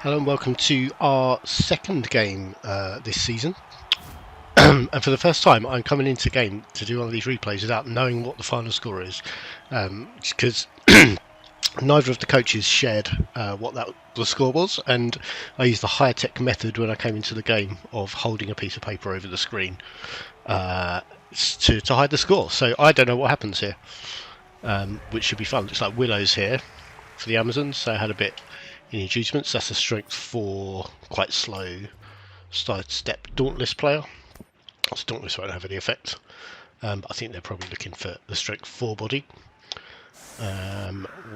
Hello and welcome to our second game this season. And for the first time, I'm coming into game to do one of these replays without knowing what the final score is, because neither of the coaches shared what the score was, and I used the high-tech method when I came into the game of holding a piece of paper over the screen to hide the score. So I don't know what happens here, which should be fun. Looks like Willow's here for the Amazons, so I had a bit in inducements. That's a strength 4, quite slow sidestep Dauntless player. So Dauntless won't have any effect. But I think they're probably looking for the strength 4 body.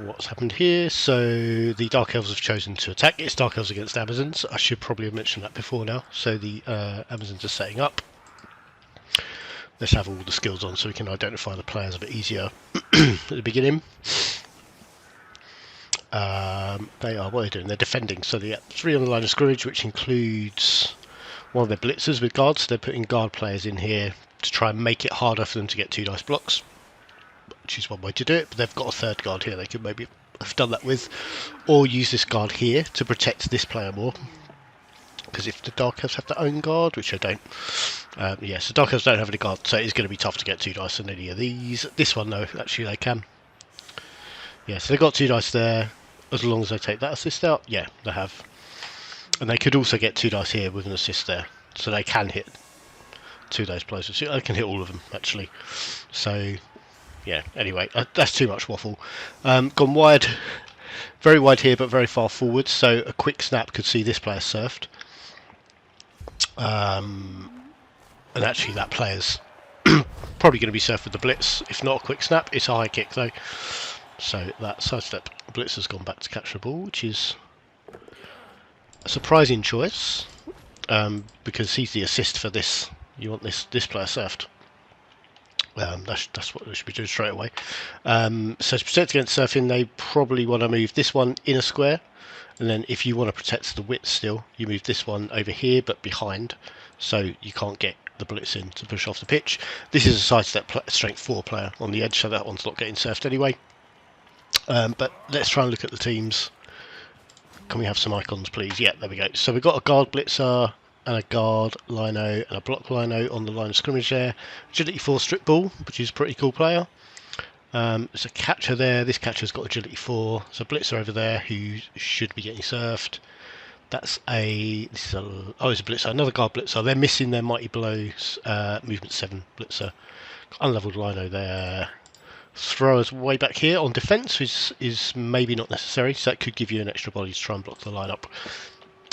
What's happened here? So the Dark Elves have chosen to attack. It's Dark Elves against Amazons. I should probably have mentioned that before now. So the Amazons are setting up. Let's have all the skills on so we can identify the players a bit easier at the beginning. They are, what are they doing? They're defending. So they got 3 on the line of scrimmage, which includes one of their blitzers with guards. So they're putting guard players in here to try and make it harder for them to get 2 dice blocks, which is one way to do it. But they've got a third guard here they could maybe have done that with, or use this guard here to protect this player more. Because if the Dark Elves have their own guard, which I don't, yes, the Dark Elves don't have any guard, so it's going to be tough to get 2 dice on any of these. This one, though, actually they can. Yeah, so they've got 2 dice there. As long as they take that assist out, yeah, they have. And they could also get 2 dice here with an assist there. So they can hit 2 of those blows. They can hit all of them, actually. So, yeah, anyway, that's too much waffle. Gone wide, very wide here, but very far forward. So a quick snap could see this player surfed. And actually that player's probably going to be surfed with the blitz. If not a quick snap, it's a high kick, though. So that sidestep blitz has gone back to catch the ball, which is a surprising choice, because he's the assist for this. You want this player surfed. That's what they should be doing straight away. So to protect against surfing, they probably want to move this one in a square, and then if you want to protect the width still, you move this one over here but behind, so you can't get the blitz in to push off the pitch. This is a sidestep strength 4 player on the edge, so that one's not getting surfed anyway. But let's try and look at the teams. Can we have some icons, please? Yeah, there we go. So we've got a guard blitzer and a guard lino and a block lino on the line of scrimmage there. Agility 4 strip ball, which is a pretty cool player. There's a catcher there. This catcher's got agility 4. There's a blitzer over there who should be getting surfed. That's it's a blitzer, another guard blitzer. They're missing their mighty blows. Movement 7 blitzer. Unleveled lino there. Throwers way back here on defence is maybe not necessary, so that could give you an extra body to try and block the lineup.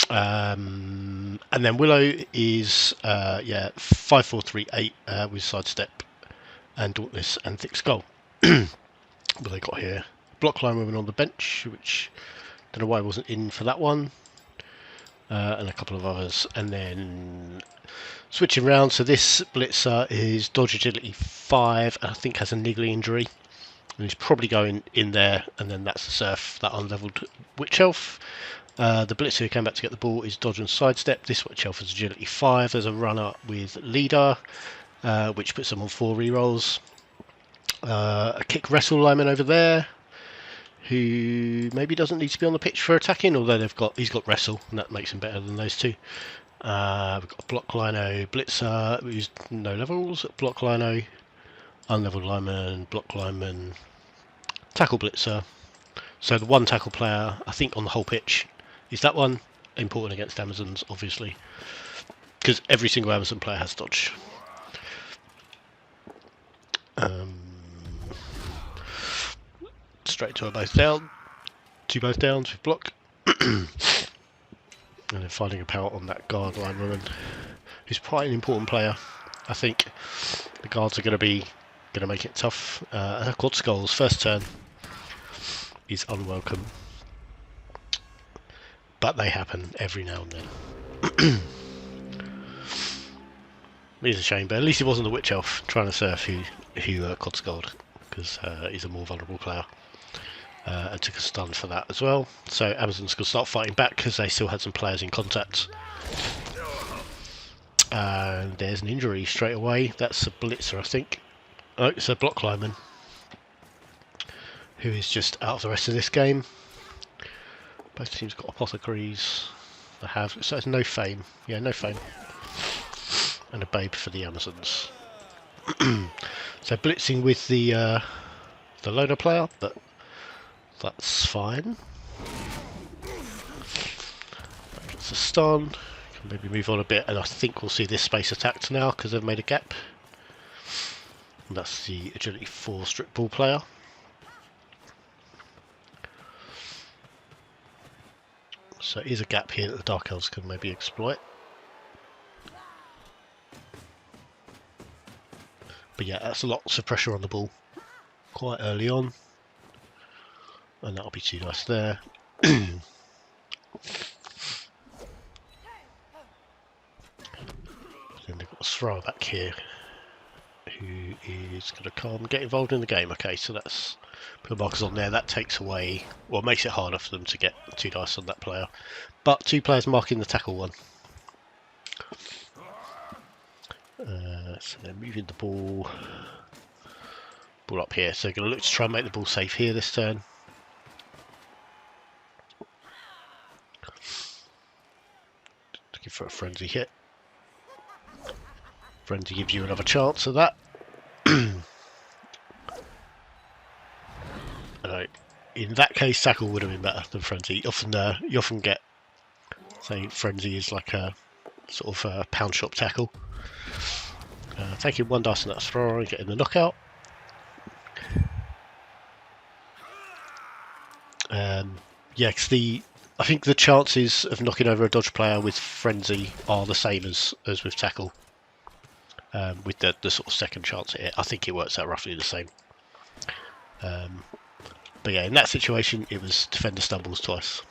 And then Willow is 5-4-3-8 with sidestep and Dauntless and thick skull. What they got here? Block line woman on the bench, which don't know why I wasn't in for that one, and a couple of others. And then switching round, so this blitzer is dodge agility 5, and I think has a niggly injury, and he's probably going in there. And then that's the surf, that unleveled witch elf. The blitzer who came back to get the ball is dodge and sidestep. This witch elf is agility 5. There's a runner with leader, which puts them on 4 rerolls. A kick wrestle lineman over there, who maybe doesn't need to be on the pitch for attacking, although he's got wrestle, and that makes him better than those two. We've got a block lino blitzer who's no levels, block lino, unleveled lineman, block lineman, tackle blitzer. So the one tackle player, I think, on the whole pitch is that one. Important against Amazons, obviously, because every single Amazon player has dodge. Straight to a both down, 2 both downs with block. And then finding a power on that guard line woman, who's quite an important player. I think the guards are going to make it tough. Quad skulls first turn is unwelcome, but they happen every now and then. It's a shame, but at least it wasn't the witch elf trying to surf who quad skulled, because he's a more vulnerable player. And took a stun for that as well. So Amazons could start fighting back because they still had some players in contact. And there's an injury straight away. That's a blitzer, I think. Oh, it's a block lineman who is just out of the rest of this game. Both teams got apothecaries. They have, so it's no fame. Yeah, no fame. And a babe for the Amazons. So blitzing with the loader player, but that's fine. That gets a stun. Can maybe move on a bit, and I think we'll see this space attacked now because they've made a gap. And that's the agility 4 strip ball player. So it is a gap here that the Dark Elves can maybe exploit. But yeah, that's lots of pressure on the ball quite early on. And that'll be 2 dice there. Then they've got a thrower back here who is going to come get involved in the game. Okay, so that's put markers on there. That takes away, well, makes it harder for them to get 2 dice on that player. But 2 players marking the tackle one. So they're moving the ball up here. So they're going to look to try and make the ball safe here this turn. Looking for a frenzy hit. Frenzy gives you another chance of that. In that case, tackle would have been better than frenzy. You often get, say, frenzy is like a sort of pound shop tackle. Taking 1 dice on that thrower and getting the knockout. Yeah, because I think the chances of knocking over a dodge player with frenzy are the same as with tackle. With the sort of second chance at it, I think it works out roughly the same. But yeah, in that situation, it was defender stumbles twice.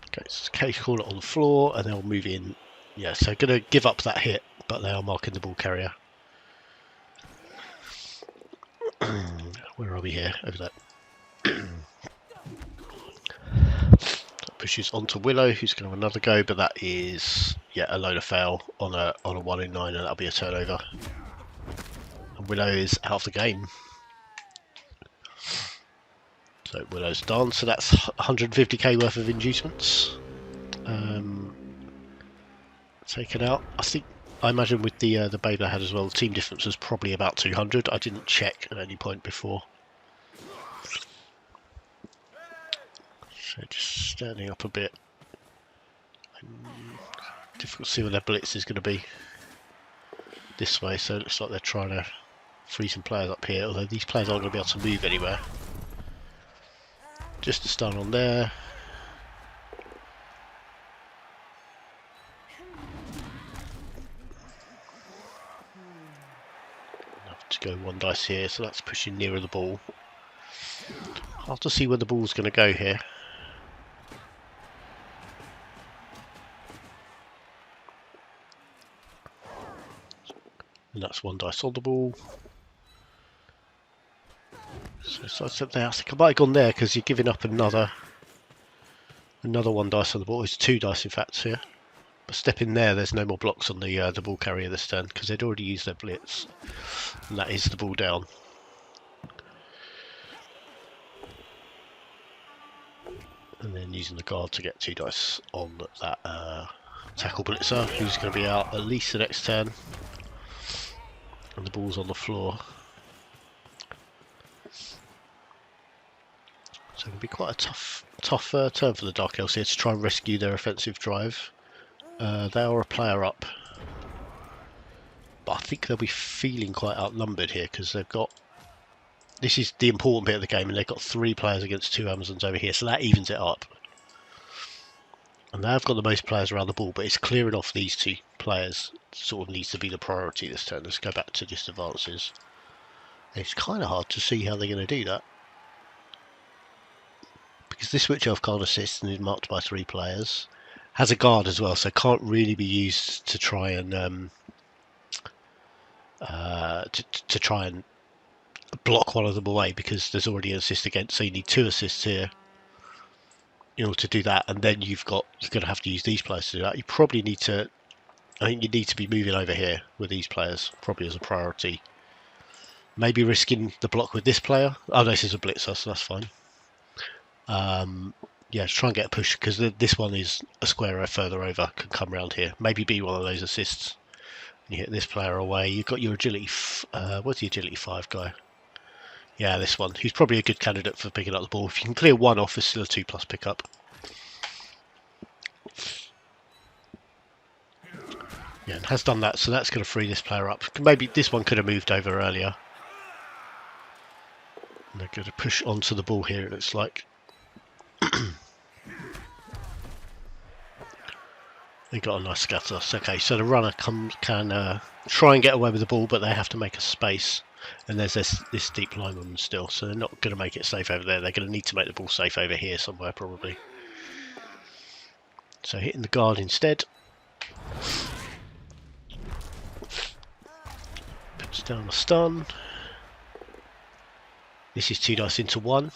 Okay, so case call it on the floor, and they'll move in. Yeah, so going to give up that hit, but they are marking the ball carrier. Where are we here? Over there. Pushes onto Willow, who's going to have another go, but that is a load of fail on a 1 in 9, and that'll be a turnover. And Willow is out of the game. So Willow's done. So that's 150k worth of inducements taken out. I imagine with the babe I had as well, the team difference was probably about 200. I didn't check at any point before. So just standing up a bit. Difficult to see where their blitz is going to be this way, so it looks like they're trying to free some players up here, although these players aren't going to be able to move anywhere. Just a stun on there. Have to go 1 dice here, so that's pushing nearer the ball. Hard to see where the ball's going to go here. And that's 1 dice on the ball. So I think I might have gone there because you're giving up another 1 dice on the ball. It's 2 dice in fact here. But step in there, there's no more blocks on the ball carrier this turn because they'd already used their blitz. And that is the ball down. And then using the guard to get 2 dice on that tackle blitzer, who's going to be out at least the next turn. And the ball's on the floor. So it'll be quite a tough turn for the Dark Elves here to try and rescue their offensive drive. They are a player up, but I think they'll be feeling quite outnumbered here because they've got. This is the important bit of the game, and they've got 3 players against 2 Amazons over here, so that evens it up. And they've got the most players around the ball, but it's clearing off these 2 players sort of needs to be the priority this turn. Let's go back to just advances. It's kind of hard to see how they're going to do that. Because this Witch Elf can't assist and is marked by 3 players. Has a guard as well, so can't really be used to try and to try and block one of them away because there's already an assist against. So you need 2 assists here in order to do that, and then you're going to have to use these players to do that. You probably need to. I think you need to be moving over here with these players, probably as a priority. Maybe risking the block with this player. Oh, no, this is a blitzer, so that's fine. Yeah, try and get a push, because this one is a square further over, could come round here. Maybe be one of those assists. You hit this player away. You've got your agility. What's the agility 5 guy? Yeah, this one. He's probably a good candidate for picking up the ball. If you can clear one off, it's still a 2+ pickup. Yeah, and has done that, so that's going to free this player up. Maybe this one could have moved over earlier. And they're going to push onto the ball here, it looks like. They got a nice scatter. Okay, so the runner can try and get away with the ball, but they have to make a space. And there's this deep lineman still, so they're not going to make it safe over there. They're going to need to make the ball safe over here somewhere, probably. So hitting the guard instead. Puts down a stun. This is 2 dice into 1.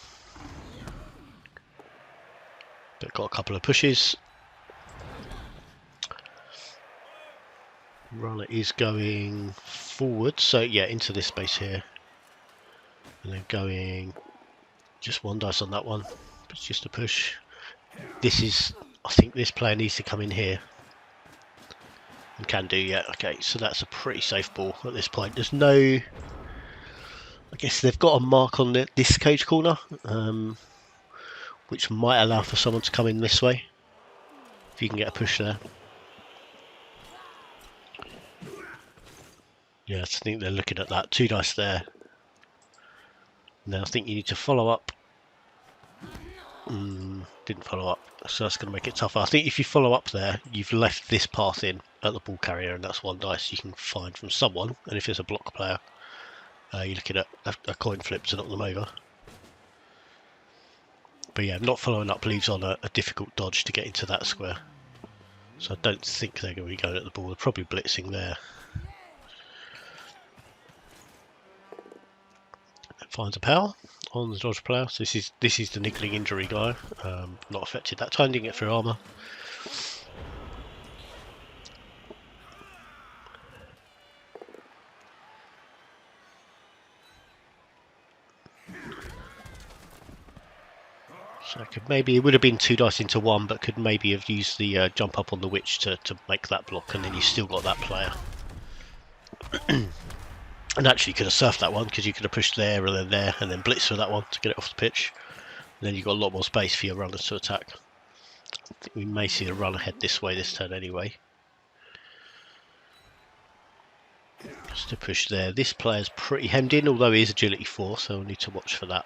But got a couple of pushes. Runner is going forward, so yeah, into this space here. And then going just 1 dice on that one. It's just a push. This is, I think this player needs to come in here. And can do, yeah. Okay, so that's a pretty safe ball at this point. There's no, I guess they've got a mark on this cage corner, which might allow for someone to come in this way. If you can get a push there. Yeah, I think they're looking at that. 2 dice there. Now I think you need to follow up. Didn't follow up, so that's going to make it tougher. I think if you follow up there, you've left this path in at the ball carrier, and that's 1 dice you can find from someone. And if there's a block player, you're looking at a coin flip to knock them over. But yeah, not following up leaves on a difficult dodge to get into that square. So I don't think they're going to be going at the ball. They're probably blitzing there. Finds a power on the dodge player. So this is the niggling injury guy. Not affected that time. Didn't get through armor. So maybe it would have been 2 dice into 1, but could maybe have used the jump up on the witch to make that block, and then you still got that player. And actually could have surfed that one, because you could have pushed there and then blitzed for that one to get it off the pitch. And then you've got a lot more space for your runners to attack. I think we may see the runner head this way this turn anyway. Just to push there. This player's pretty hemmed in, although he is agility 4, so we'll need to watch for that.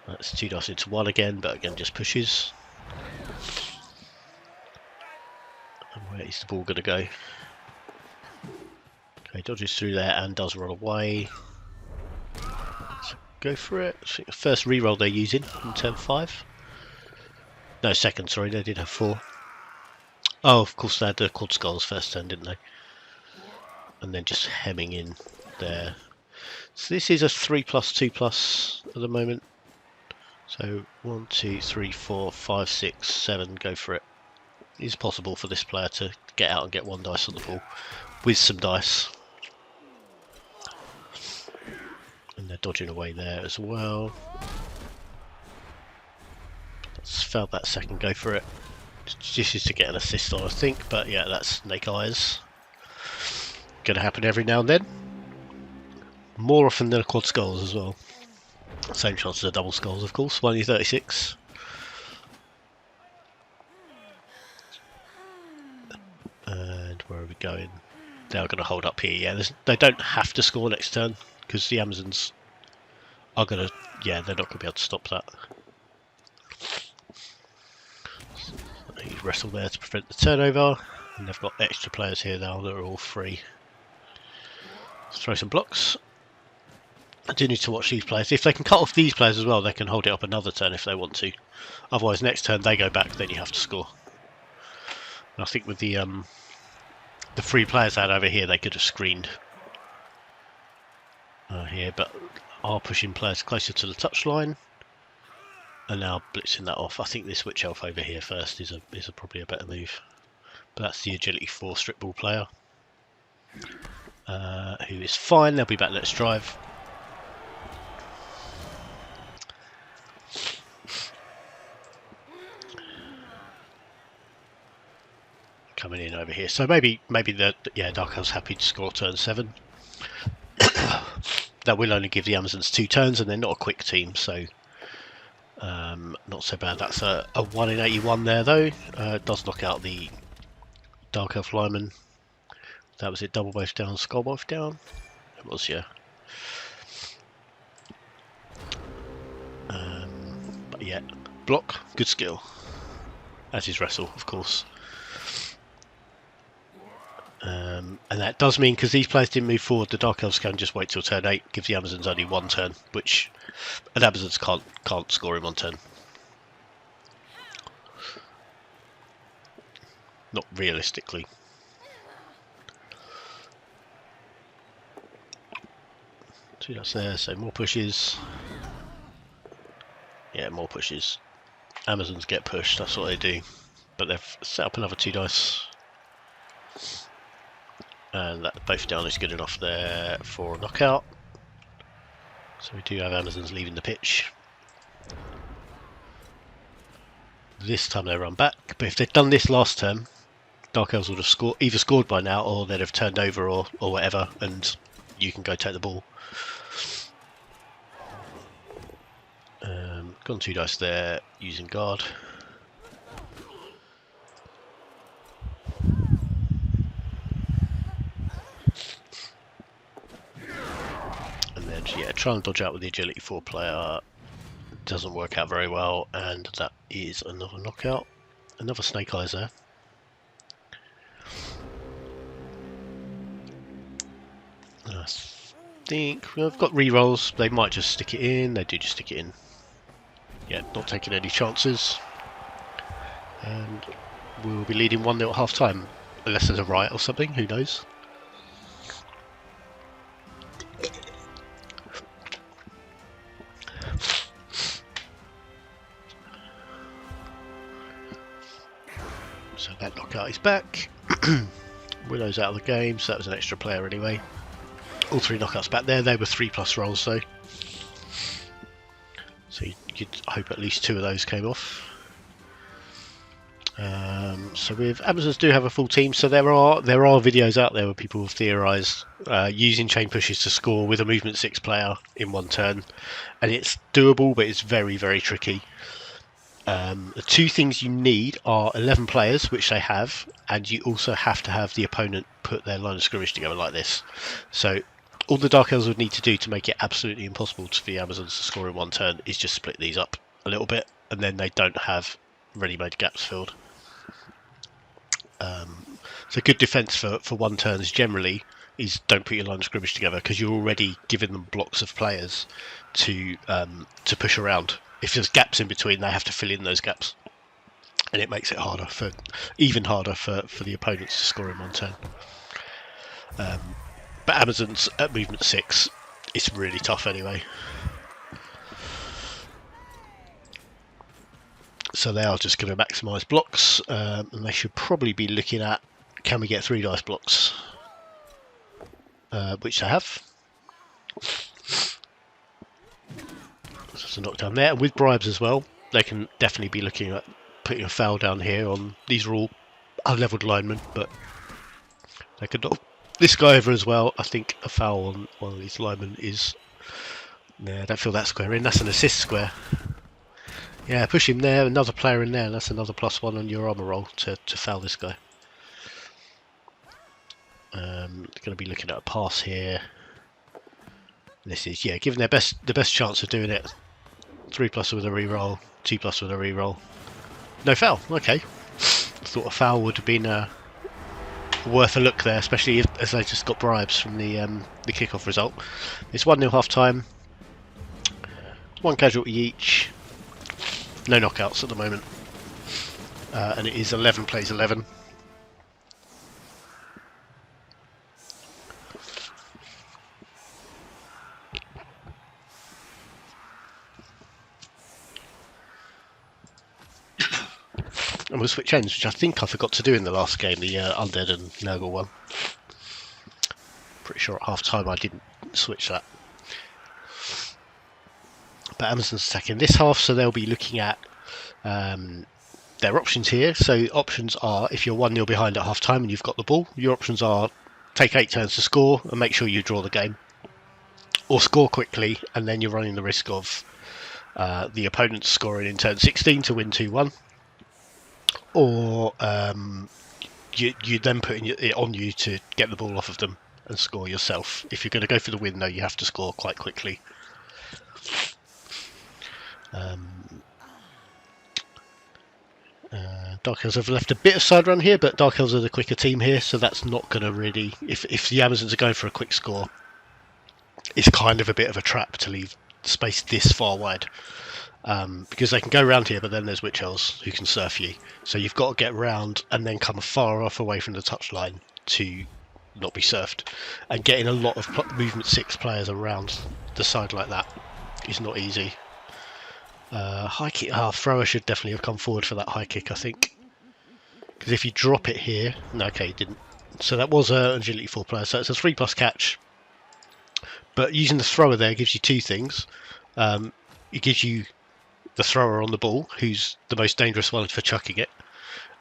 That's 2 dice into 1 again, but again just pushes. And where is the ball going to go? Okay, dodges through there and does run away. So go for it. First reroll they're using in turn 5. No, second, sorry, they did have 4. Oh, of course they had the quad skulls first turn, didn't they? And then just hemming in there. So this is a 3+2+ at the moment. So 1, 2, 3, 4, 5, 6, 7, go for it. It is possible for this player to get out and get 1 dice on the ball with some dice. And they're dodging away there as well. That's failed that second go for it. This is to get an assist on, I think, but yeah, that's snake eyes. Going to happen every now and then. More often than a quad skulls as well. Same chance as a double skulls, of course. 1 in 36. And where are we going? They are going to hold up here. Yeah, they don't have to score next turn, because the Amazons are going to. Yeah, they're not going to be able to stop that. You wrestle there to prevent the turnover, and they've got extra players here now that are all free. Let's throw some blocks. I do need to watch these players. If they can cut off these players as well, they can hold it up another turn if they want to. Otherwise, next turn they go back, then you have to score. And I think with the free players out over here, they could have screened here, but are pushing players closer to the touchline. And now blitzing that off. I think this Witch Elf over here first is probably a better move. But that's the agility 4 strip ball player, who is fine. They'll be back. Let's drive. coming in over here. So maybe the Dark Elves happy to score turn 7. That will only give the Amazons 2 turns, and they're not a quick team, so not so bad. That's a 1 in 81 there, though. Does knock out the Dark Elf lineman. That was it. Double both down, skull both down. It was, yeah. But yeah, block, good skill. As is wrestle, of course. And that does mean, because these players didn't move forward, the Dark Elves can just wait till turn 8, gives the Amazons only 1 turn, which an Amazons can't score in 1 turn. Not realistically. So that's there, so more pushes. Yeah, more pushes. Amazons get pushed, that's what they do. But they've set up another 2 dice. And that both down is good enough there for a knockout. So we do have Amazons leaving the pitch. This time they run back, but if they'd done this last turn, Dark Elves would have either scored by now, or they'd have turned over or whatever, and you can go take the ball. Gone 2 dice there, using guard. And then, yeah, try and dodge out with the agility 4 player. Doesn't work out very well, and that is another knockout. Another snake eyes there. I think we've got re-rolls. They might just stick it in. They do just stick it in. Yeah, not taking any chances. And we'll be leading 1-0 at half time. Unless there's a riot or something, who knows? So that knockout is back. Willow's out of the game, so that was an extra player anyway. All 3 knockouts back there. They were 3+ rolls though. So you'd hope at least 2 of those came off. So with Amazons do have a full team, so there are videos out there where people have theorised using chain pushes to score with a movement 6 player in 1 turn, and it's doable, but it's very, very tricky. The 2 things you need are 11 players, which they have, and you also have to have the opponent put their line of skirmish together like this. So all the Dark Elves would need to do to make it absolutely impossible for the Amazons to score in 1 turn is just split these up a little bit, and then they don't have ready-made gaps filled. So good defence for 1 turns generally is don't put your line of skirmish together, because you're already giving them blocks of players to push around. If there's gaps in between, they have to fill in those gaps, and it makes it even harder for the opponents to score in 1 turn. But Amazons at movement 6, it's really tough anyway. So they are just going to maximise blocks, and they should probably be looking at, can we get 3 dice blocks? Which they have. So it's a knockdown there, and with bribes as well, they can definitely be looking at putting a foul down here on, these are all unlevelled linemen, but they could knock this guy over as well. I think a foul on one of these linemen is, I don't feel that square in, that's an assist square. Yeah, push him there, another player in there, and that's another +1 on your armour roll to foul this guy. Going to be looking at a pass here. This is, yeah, given the best chance of doing it. 3+ with a reroll, 2+ with a reroll. No foul, okay. Thought a foul would have been worth a look there, especially as they just got bribes from the kickoff result. It's 1-0 half time. 1 casualty each. No knockouts at the moment, and it is 11 plays 11. And we'll switch ends, which I think I forgot to do in the last game, the Undead and Nurgle one. Pretty sure at half time I didn't switch that. But Amazon's attacking this half, so they'll be looking at there are options here. So options are, if you're 1-0 behind at half time and you've got the ball, your options are take 8 turns to score and make sure you draw the game, or score quickly and then you're running the risk of the opponent scoring in turn 16 to win 2-1, or you then put it on you to get the ball off of them and score yourself. If you're going to go for the win, though, you have to score quite quickly. Dark Elves have left a bit of side run here, but Dark Elves are the quicker team here, so that's not going to really... If the Amazons are going for a quick score, it's kind of a bit of a trap to leave space this far wide. Because they can go around here, but then there's Witch Elves who can surf you. So you've got to get round and then come far off away from the touchline to not be surfed. And getting a lot of movement 6 players around the side like that is not easy. High kick. Thrower should definitely have come forward for that high kick, I think. Because if you drop it here... No, okay, he didn't. So that was an agility 4 player. So it's a 3+ catch. But using the thrower there gives you 2 things. It gives you the thrower on the ball, who's the most dangerous one for chucking it,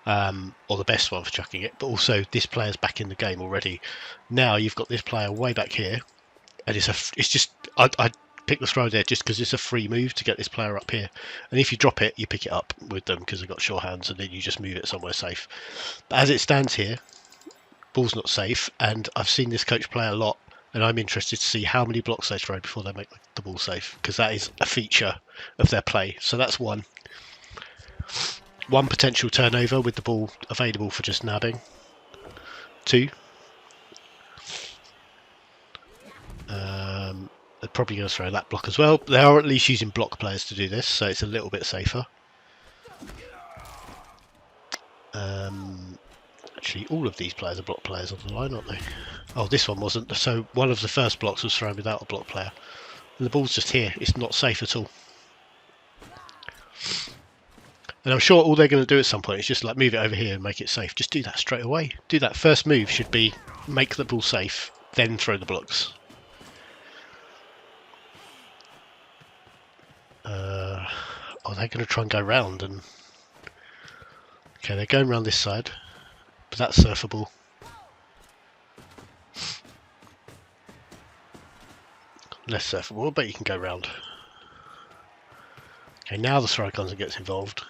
or the best one for chucking it, but also this player's back in the game already. Now you've got this player way back here, and it's just I picked the throw there just because it's a free move to get this player up here, and if you drop it, you pick it up with them because they've got sure hands, and then you just move it somewhere safe. But as it stands here, ball's not safe, and I've seen this coach play a lot, and I'm interested to see how many blocks they throw before they make the ball safe, because that is a feature of their play. So that's one potential turnover with the ball available for just nabbing. 2, they're probably going to throw that block as well. They are at least using block players to do this, so it's a little bit safer. Actually, all of these players are block players on the line, aren't they? Oh, this one wasn't. So one of the first blocks was thrown without a block player. And the ball's just here. It's not safe at all. And I'm sure all they're going to do at some point is just like move it over here and make it safe. Just do that straight away. Do that. First move should be make the ball safe, then throw the blocks. Oh, they're going to try and go round and... Okay, they're going around this side, but that's surfable. Less surfable, but you can go round. Okay, now the throw comes and gets involved.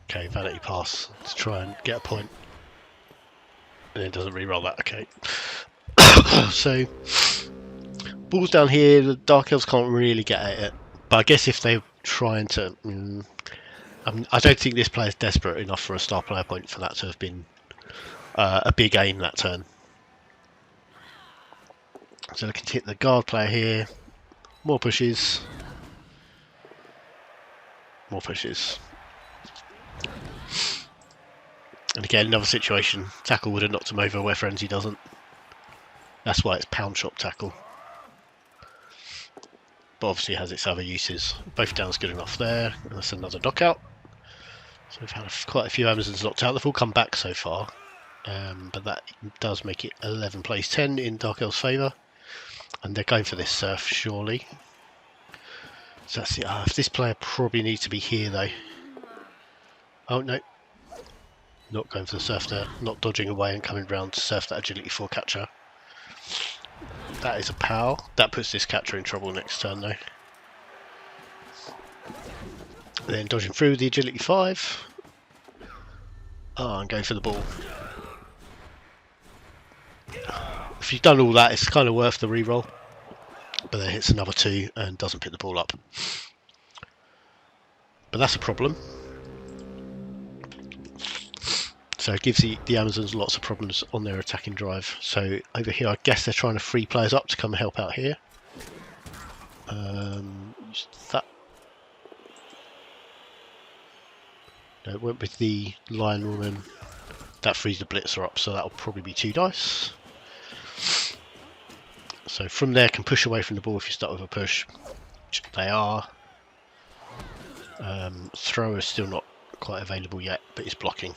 Okay, vanity pass to try and get a point. And it doesn't re-roll that, okay. So, ball's down here, the Dark Elves can't really get at it. But I guess if they're trying to... I don't think this player's desperate enough for a star player point for that to have been a big aim that turn. So they can hit the guard player here. More pushes. More pushes. And again, another situation. Tackle would have knocked him over where Frenzy doesn't. That's why it's pound shot tackle. But obviously it has its other uses. Both downs good enough there. And that's another knockout. So we've had quite a few Amazons knocked out. They've all come back so far. But that does make it 11 plays 10 in Dark Elves' favour. And they're going for this surf, surely. So that's it. If this player probably needs to be here, though. Oh, no. Not going for the surf there. Not dodging away and coming round to surf that agility 4 catcher. That is a power. That puts this catcher in trouble next turn, though. Then dodging through with the agility 5. Oh, and going for the ball. If you've done all that, it's kind of worth the reroll. But then hits another 2 and doesn't pick the ball up. But that's a problem. So it gives the Amazons lots of problems on their attacking drive. So over here, I guess they're trying to free players up to come and help out here. That. No, it went with the Lion Woman. That frees the Blitzer up, so that'll probably be 2 dice. So from there, can push away from the ball if you start with a push. Which they are. Thrower is still not quite available yet, but he's blocking.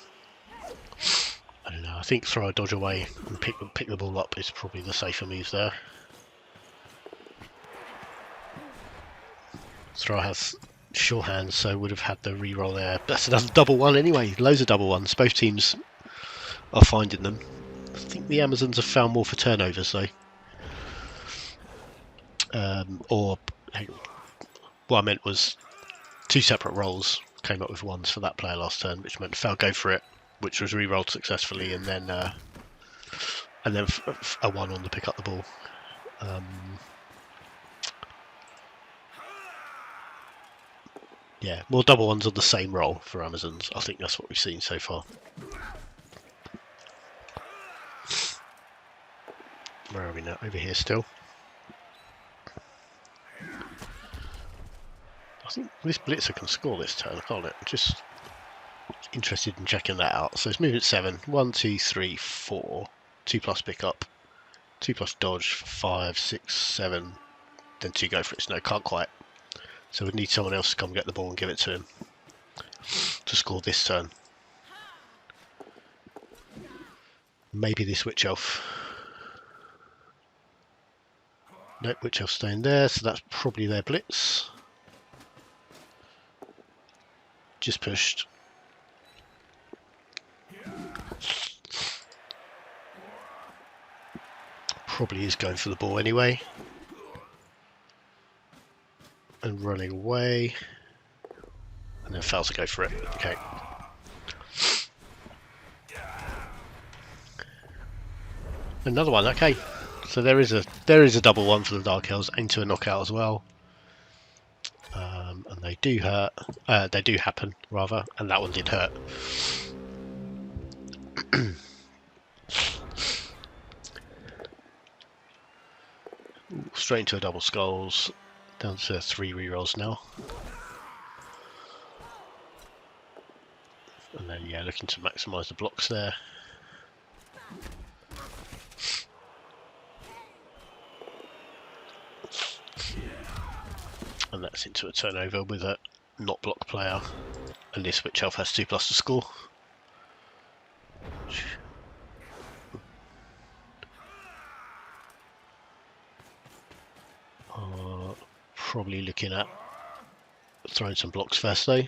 I don't know, I think throw a dodge away and pick the ball up is probably the safer move there. Throw has sure hands, so would have had the re-roll there. That's another double one anyway. Loads of double ones. Both teams are finding them. I think the Amazons have found more for turnovers though. Or what I meant was 2 separate rolls came up with ones for that player last turn, which meant foul go for it, which was re-rolled successfully, and then a 1 on the pick up the ball. Yeah, more double ones on the same roll for Amazons. I think that's what we've seen so far. Where are we now? Over here still. I think this blitzer can score this turn, can't it? Just interested in checking that out. So it's movement 7. 1, 2, 3, 4. 2 plus pick up. 2 plus dodge. 5, 6, 7. Then 2 go for it. No, can't quite. So we'd need someone else to come get the ball and give it to him to score this turn. Maybe this Witch Elf. Nope, Witch Elf staying there, so that's probably their blitz. Just pushed. Probably is going for the ball anyway. And running away. And then fails to go for it. Okay. Another one, okay. So there is a double one for the Dark Elves into a knockout as well. And they do hurt. They do happen rather, and that one did hurt. Straight into a double skulls. Down to 3 rerolls now. And then yeah, looking to maximise the blocks there. And that's into a turnover with a not block player. And this Witch Elf has 2+ to score. Probably looking at throwing some blocks first though.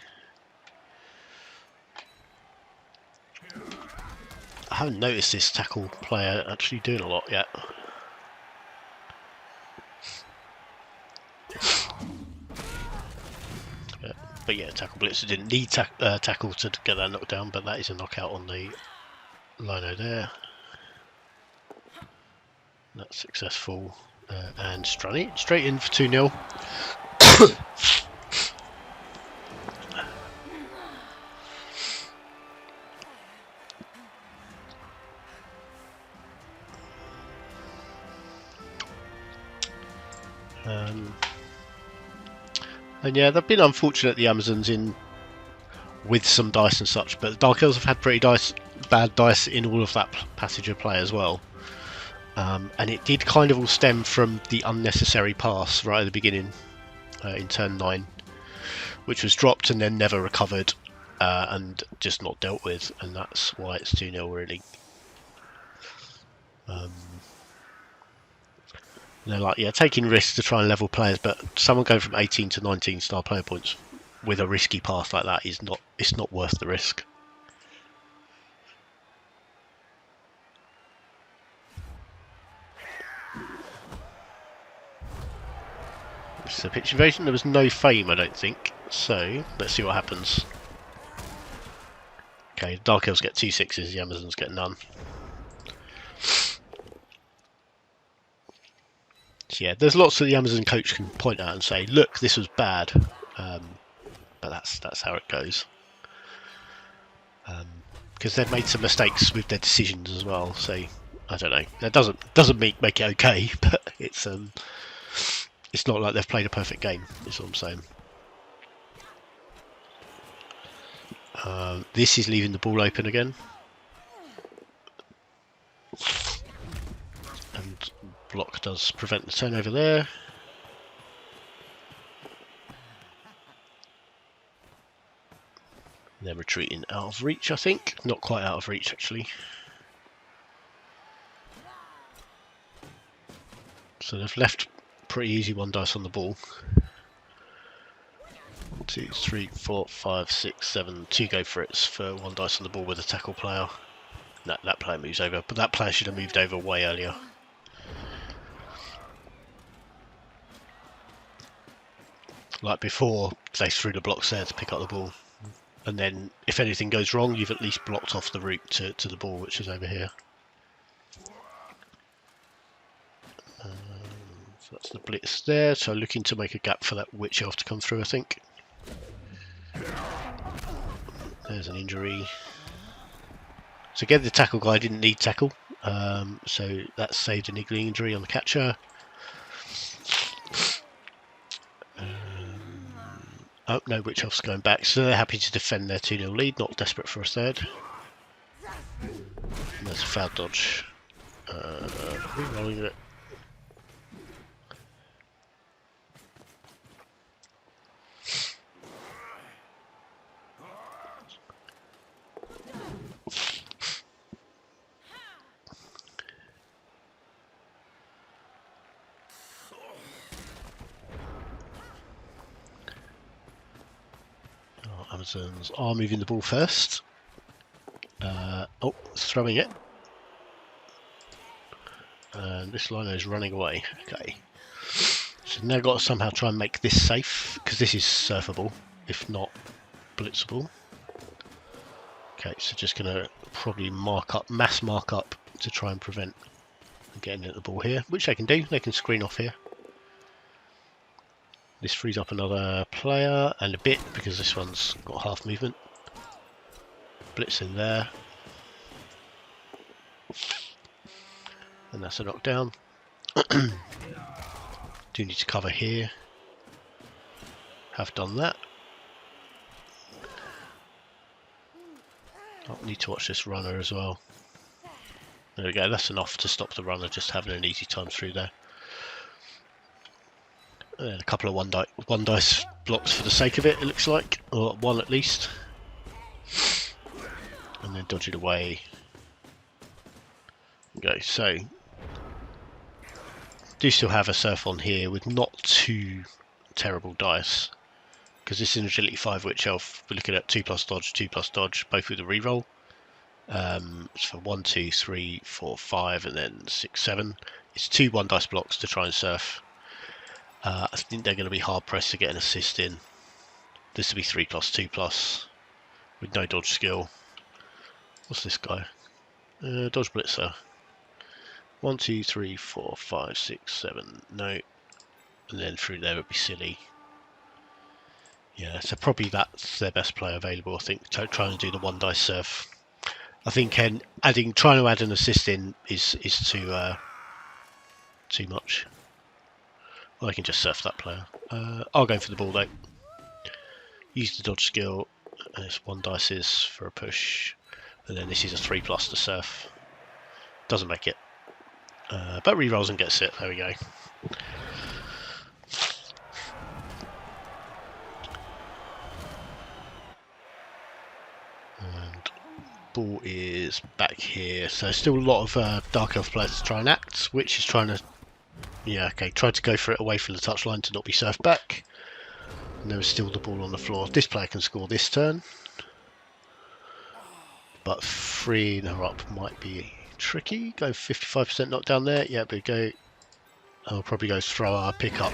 I haven't noticed this tackle player actually doing a lot yet. But yeah, tackle blitzer didn't need tackle to get that knocked down, but that is a knockout on the lino there. That's successful. And straight in for 2-0. And yeah, they've been unfortunate, the Amazons, in with some dice and such, but the Dark Elves have had pretty bad dice in all of that passage of play as well. And it did kind of all stem from the unnecessary pass right at the beginning in turn 9, which was dropped and then never recovered and just not dealt with, and that's why it's 2-0 really. They're like, yeah, taking risks to try and level players, but someone going from 18 to 19 star player points with a risky pass like that is not worth the risk. It's a pitch invasion. There was no fame, I don't think. So let's see what happens. Okay, Dark Elves get 2 6s, the Amazons get none. So yeah, there's lots that the Amazon coach can point out and say, look, this was bad. But that's how it goes. Because they've made some mistakes with their decisions as well. So I don't know. That doesn't make it okay, but it's not like they've played a perfect game. Is what I'm saying. This is leaving the ball open again, and block does prevent the turnover there. They're retreating out of reach, I think. Not quite out of reach, actually. So they've left pretty easy 1 dice on the ball. 2, 3, 4, 5, 6, 7. 2 go for it for 1 dice on the ball with a tackle player. No, that player moves over, but that player should have moved over way earlier. Like before, they threw the blocks there to pick up the ball. And then, if anything goes wrong, you've at least blocked off the route to the ball, which is over here. So that's the blitz there. So looking to make a gap for that witch elf to come through, I think. There's an injury. So again, the tackle guy didn't need tackle. So that saved a niggling injury on the catcher. Oh, no, Witch Elf's going back, so they're happy to defend their 2-0 lead, not desperate for a third. And there's a foul dodge. Rerolling it. Amazons are moving the ball first. Oh, throwing it. And this liner is running away. Okay. So now got to somehow try and make this safe, because this is surfable, if not blitzable. Okay, so just going to probably mass mark up to try and prevent getting at the ball here, which they can do. They can screen off here. This frees up another player and a bit because this one's got half movement. Blitz in there. And that's a knockdown. Do need to cover here. Have done that. I'll need to watch this runner as well. There we go, that's enough to stop the runner just having an easy time through there. And a couple of one dice blocks for the sake of it, it looks like, or one at least. And then dodge it away. Okay, so do still have a surf on here with not too terrible dice, because this is an agility 5 witch elf. We're looking at 2+ dodge, 2+ dodge, both with a reroll. So 1, 2, 3, 4, 5, and then 6, 7. It's 2 1 dice blocks to try and surf. I think they're going to be hard pressed to get an assist in. This will be 3+, 2+, with no dodge skill. What's this guy? Dodge blitzer. 1, 2, 3, 4, 5, 6, 7. No. And then through there would be silly. Yeah, so probably that's their best player available, I think, trying to do the 1 dice surf. I think trying to add an assist in is too much. Well, I can just surf that player. I'll go for the ball though. Use the dodge skill. And it's 1 dice for a push, and then this is a 3+ to surf. Doesn't make it, but rerolls and gets it. There we go. And ball is back here. So still a lot of Dark Elf players to try and act, which is trying to, yeah, okay, try to go for it away from the touchline to not be surfed back. And there is still the ball on the floor. This player can score this turn, but freeing her up might be tricky. Go 55% knockdown there. Yeah, but go. I'll probably go thrower, pick up,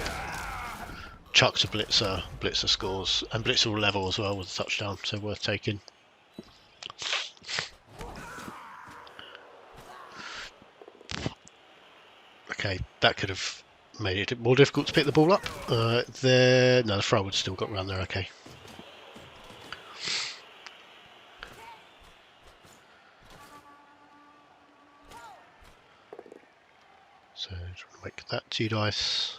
chuck to blitzer. Blitzer scores, and blitzer will level as well with a touchdown, so worth taking. Okay, that could have made it more difficult to pick the ball up. No, the throw would still got around there. Okay. So trying to make that 2 dice.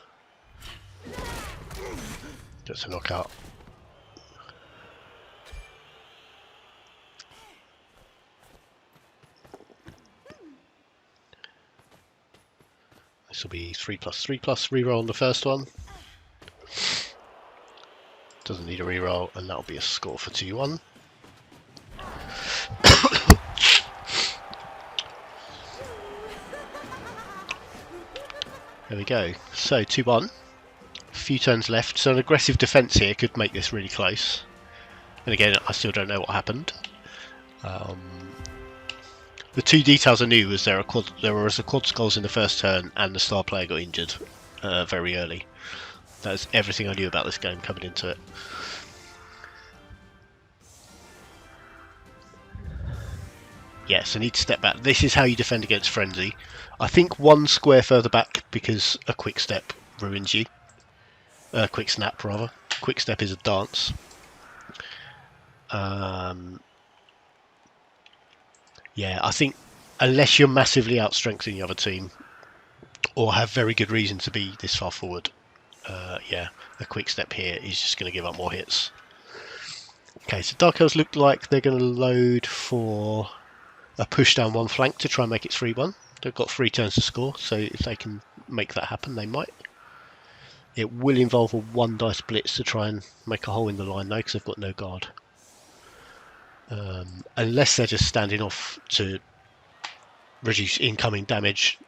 That's a knockout. This will be 3+, 3+, reroll on the first one. Doesn't need a reroll, and that'll be a score for 2-1. There we go. So 2-1. few turns left, so an aggressive defence here could make this really close. And again, I still don't know what happened. The two details I knew was there was a quad skulls in the first turn, and the star player got injured very early. That's everything I knew about this game coming into it. Yes, I need to step back. This is how you defend against Frenzy. I think one square further back because a quick step ruins you. Quick snap, rather. Quick step is a dance. Yeah, I think unless you're massively outstrengthening the other team or have very good reason to be this far forward, yeah, a quick step here is just going to give up more hits. Okay, so Dark Elves look like they're going to load for a push down one flank to try and make it 3-1. They've got 3 turns to score, so if they can make that happen, they might. It will involve a 1 dice blitz to try and make a hole in the line though, because they've got no guard. Unless they're just standing off to reduce incoming damage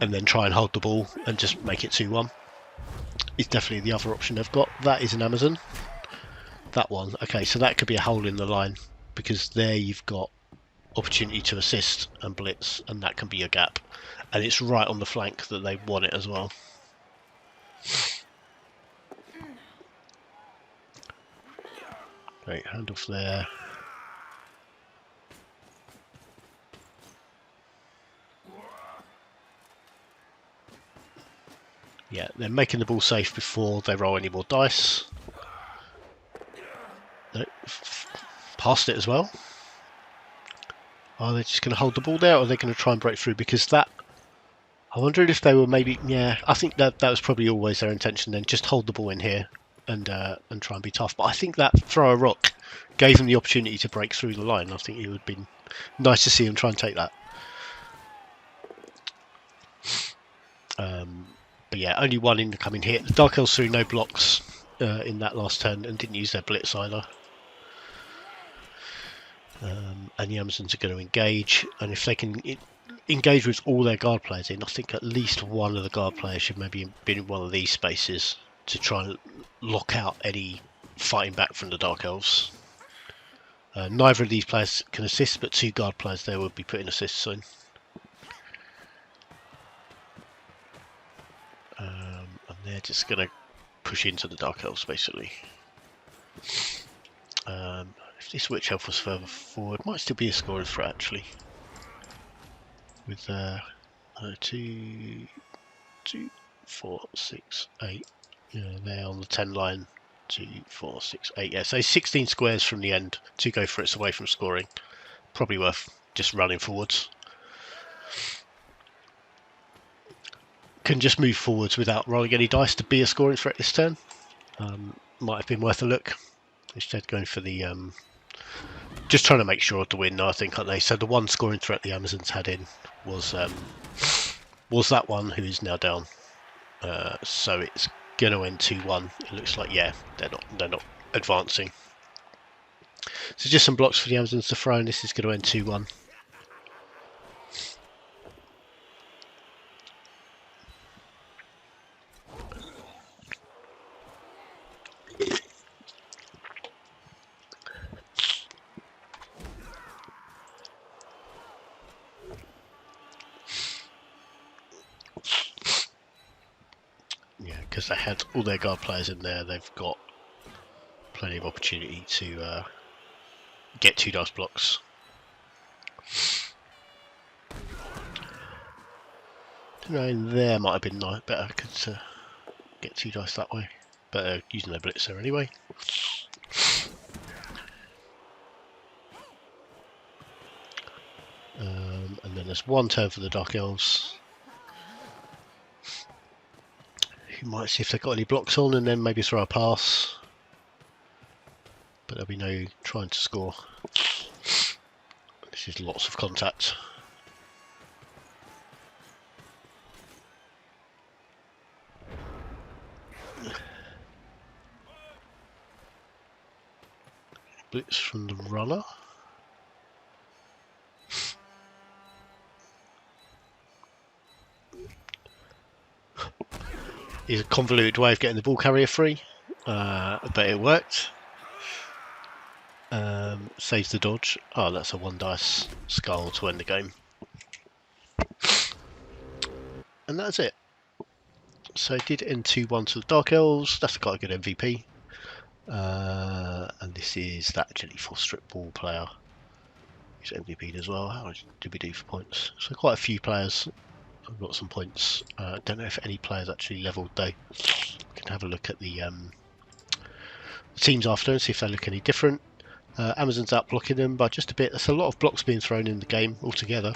and then try and hold the ball and just make it 2-1. Is definitely the other option they've got. That is an Amazon. That one. Okay, so that could be a hole in the line, because there you've got opportunity to assist and blitz, and that can be your gap. And it's right on the flank that they want it as well. Great, handoff there. Yeah, they're making the ball safe before they roll any more dice. No, past it as well. Are they just going to hold the ball there, or are they going to try and break through? Because that, I wondered if they were maybe, yeah, I think that was probably always their intention then, just hold the ball in here and try and be tough. But I think that throw a rock gave them the opportunity to break through the line. I think it would have been nice to see them try and take that. But yeah, only 1 incoming hit. The Dark Elves threw no blocks in that last turn and didn't use their blitz either. And the Amazons are going to engage, and if they can engage with all their guard players in, I think at least one of the guard players should maybe be in one of these spaces to try and lock out any fighting back from the Dark Elves. Neither of these players can assist, but 2 guard players there will be putting assists soon. And they're just going to push into the Dark Elves basically. If this Witch Elf was further forward, might still be a scoring threat actually. With 2, 4, 6, 8. Yeah, they're on the 10 line. 2, 4, 6, 8. Yeah, so 16 squares from the end to go for it away from scoring. Probably worth just running forwards. Can just move forwards without rolling any dice to be a scoring threat this turn. Might have been worth a look. Instead, going for the just trying to make sure to win. I think, aren't they? So the 1 scoring threat the Amazons had in was that one who is now down. So it's going to end 2-1. It looks like, yeah, they're not advancing. So just some blocks for the Amazons to throw, and this is going to end 2-1. Yeah, because they had all their guard players in there, they've got plenty of opportunity to get 2 dice blocks. There might have been better to get 2 dice that way, but using their blitzer anyway. And then there's 1 turn for the Dark Elves. You might see if they've got any blocks on and then maybe throw a pass. But there'll be no trying to score. This is lots of contact. Blitz from the runner. is a convoluted way of getting the ball carrier free, but it worked. Saves the dodge. Oh, that's a 1 dice skull to end the game. And that's it. So it did end 2-1 to the Dark Elves. That's quite a good MVP. And this is that Jelly 4 strip ball player. He's MVP'd as well. How did we do for points? So quite a few players have got some points. Don't know if any players actually levelled though. Can have a look at the teams after and see if they look any different. Amazon's out blocking them by just a bit. There's a lot of blocks being thrown in the game altogether.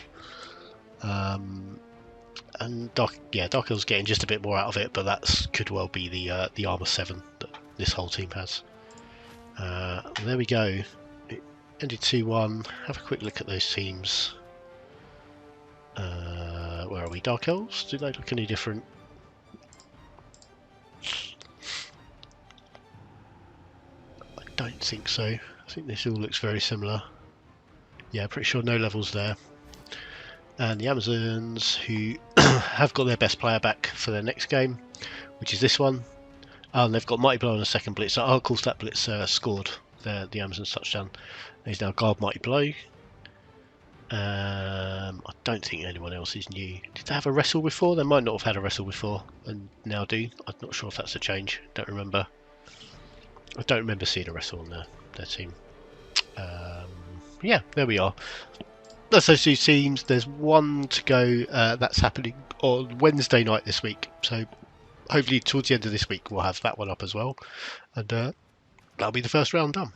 And Dark Hill's getting just a bit more out of it, but that could well be the armor 7 that this whole team has. There we go. It ended 2-1. Have a quick look at those teams. Where are we? Dark Elves? Do they look any different? I don't think so. I think this all looks very similar. Yeah, pretty sure no levels there. And the Amazons, who have got their best player back for their next game, which is this one. And they've got Mighty Blow on a second blitz. So, of course, that blitz scored the Amazons touchdown. He's now guard Mighty Blow. I don't think anyone else is new. Did they have a wrestle before? They might not have had a wrestle before and now do. I'm not sure if that's a change. Don't remember. I don't remember seeing a wrestle on their team. Yeah, there we are. That's those two teams. There's one to go. That's happening on Wednesday night this week. So hopefully towards the end of this week we'll have that one up as well. And that'll be the first round done.